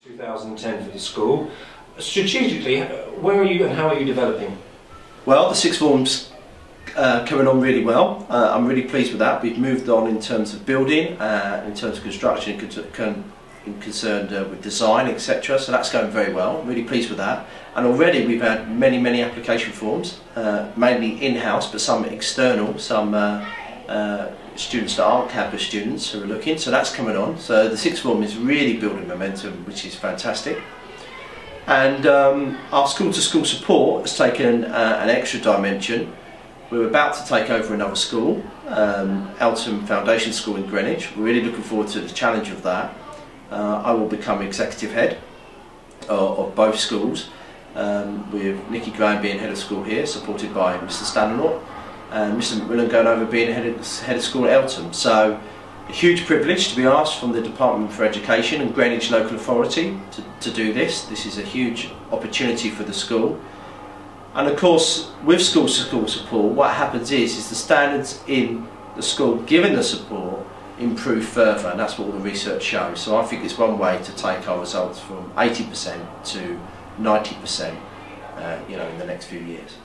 2010 for the school. Strategically, where are you and how are you developing? Well, the sixth form's coming on really well. I'm really pleased with that. We've moved on in terms of building, in terms of construction, concerned with design, etc. So that's going very well. I'm really pleased with that. And already we've had many application forms, mainly in-house, but some external, some students that aren't campus students who are looking. So that's coming on. So the sixth form is really building momentum, which is fantastic. And our school-to-school support has taken an extra dimension. We're about to take over another school, Eltham Foundation School in Greenwich. We're really looking forward to the challenge of that. I will become executive head of both schools, with Nikki Graham being head of school here, supported by Mr Stanley, and Mr McMillan going over being head of school at Eltham. So a huge privilege to be asked from the Department for Education and Greenwich Local Authority to do this. This is a huge opportunity for the school. And of course, with school-to-school support, what happens is the standards in the school, given the support, improve further, and that's what all the research shows. So I think it's one way to take our results from 80% to 90%, in the next few years.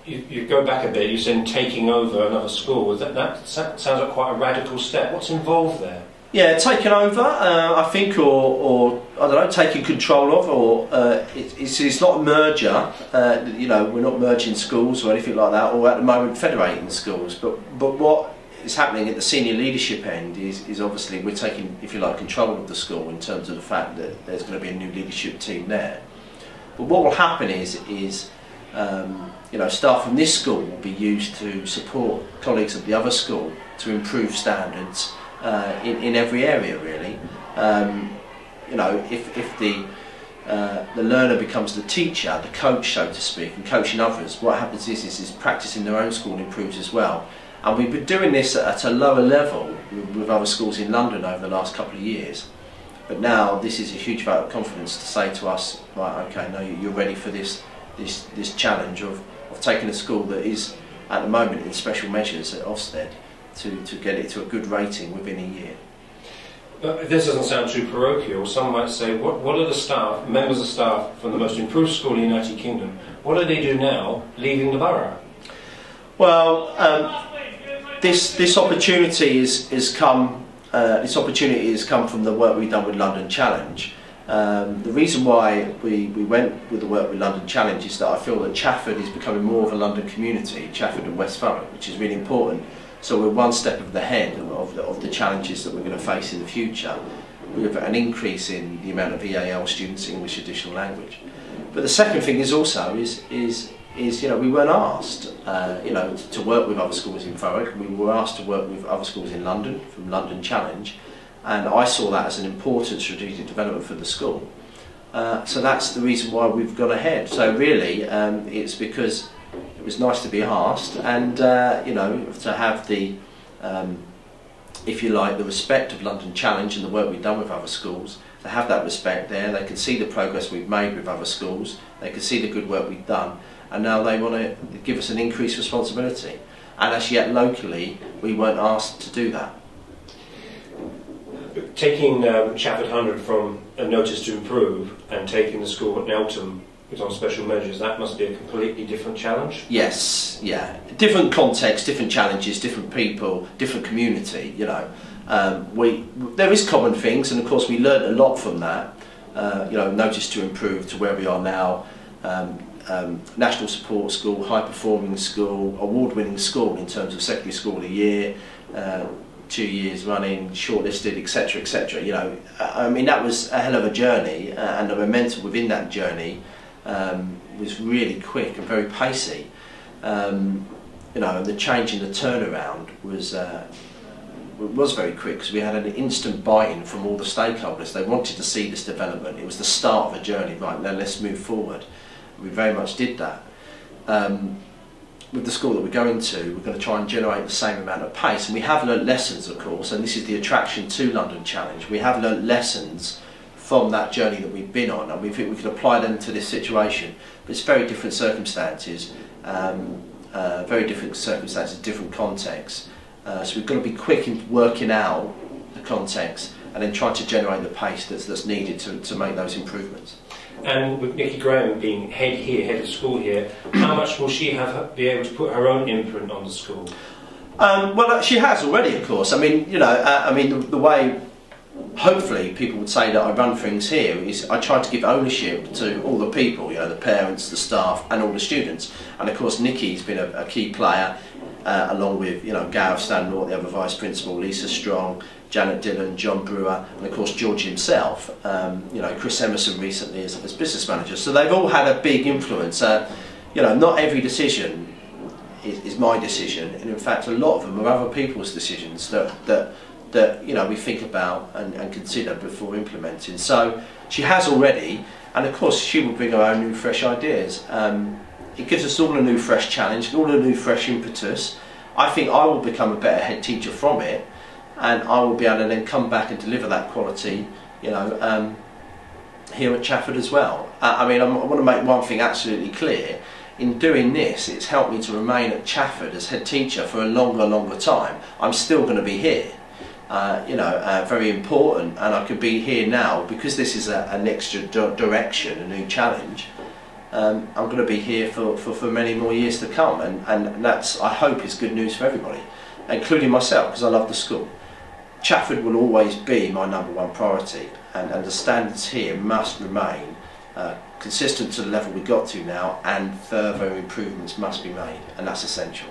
You go back a bit, you said taking over another school. That sounds like quite a radical step. What's involved there? Yeah, taking over, I think, or I don't know, taking control of, or it's not a merger. We're not merging schools or anything like that, or at the moment federating schools. But what is happening at the senior leadership end is obviously we're taking, if you like, control of the school in terms of the fact that there's going to be a new leadership team there. But what will happen is staff from this school will be used to support colleagues at the other school to improve standards in every area, really. If the learner becomes the teacher, the coach, so to speak, and coaching others, what happens is practice in their own school improves as well. And we've been doing this at a lower level with other schools in London over the last couple of years. But now this is a huge vote of confidence to say to us, right, okay, no, you're ready for this challenge of taking a school that is at the moment in special measures at Ofsted to get it to a good rating within a year. But this doesn't sound too parochial. Some might say, what are the members of staff from the most improved school in the United Kingdom, what do they do now leaving the borough? Well, this opportunity has come from the work we've done with London Challenge. The reason why we went with the work with London Challenge is that I feel that Chafford is becoming more of a London community, Chafford and West Thurrock, which is really important. So we're one step ahead of the challenges that we're going to face in the future, with an increase in the amount of EAL students, English Additional Language. But the second thing is also we weren't asked to work with other schools in Thurrock. We were asked to work with other schools in London from London Challenge. And I saw that as an important strategic development for the school. So that's the reason why we've gone ahead. So really, it's because it was nice to be asked, and to have the, if you like, the respect of London Challenge and the work we've done with other schools. To have that respect there, they can see the progress we've made with other schools. They can see the good work we've done, and now they want to give us an increased responsibility. And as yet, locally, we weren't asked to do that. Taking Chafford 100 from a notice to improve and taking the school at Eltham on special measures, that must be a completely different challenge? Yes, yeah. Different context, different challenges, different people, different community, there is common things, and of course we learned a lot from that. Notice to improve to where we are now. National support school, high performing school, award-winning school in terms of secondary school of the year, 2 years running, shortlisted, etc., etc. That was a hell of a journey, and the momentum within that journey was really quick and very pacey. And the change in the turnaround was very quick, because we had an instant buy-in from all the stakeholders. They wanted to see this development. It was the start of a journey. Right, now let's move forward. We very much did that. With the school that we're going to, we're going to try and generate the same amount of pace, and we have learnt lessons, of course, and this is the attraction to London Challenge. We have learnt lessons from that journey that we've been on, and we think we can apply them to this situation. But it's very different circumstances, different contexts. So we've got to be quick in working out the context and then try to generate the pace that's needed to make those improvements. And with Nikki Graham being head here, head of school here, how much will she be able to put her own imprint on the school? Well, she has already, of course. I mean, you know, the way hopefully people would say that I run things here is I try to give ownership to all the people, you know, the parents, the staff and all the students. And of course Nikki's been a key player, along with, you know, Gareth Stanmore, the other vice principal, Lisa Strong, Janet Dillon, John Brewer and of course George himself, you know, Chris Emerson recently as business manager. So they've all had a big influence. You know, not every decision is my decision, and in fact a lot of them are other people's decisions that you know, we think about and consider before implementing. So she has already, and of course she will bring her own new fresh ideas. It gives us all a new fresh challenge, all a new fresh impetus. I think I will become a better head teacher from it, and I will be able to then come back and deliver that quality, you know, here at Chafford as well. I mean, I want to make one thing absolutely clear. In doing this, it's helped me to remain at Chafford as head teacher for a longer time. I'm still going to be here. You know, very important, and I could be here now because this is an extra direction, a new challenge. I'm going to be here for many more years to come, and that's, I hope, is good news for everybody, including myself, because I love the school. Chafford will always be my #1 priority, and the standards here must remain consistent to the level we got to now, and further improvements must be made, and that's essential.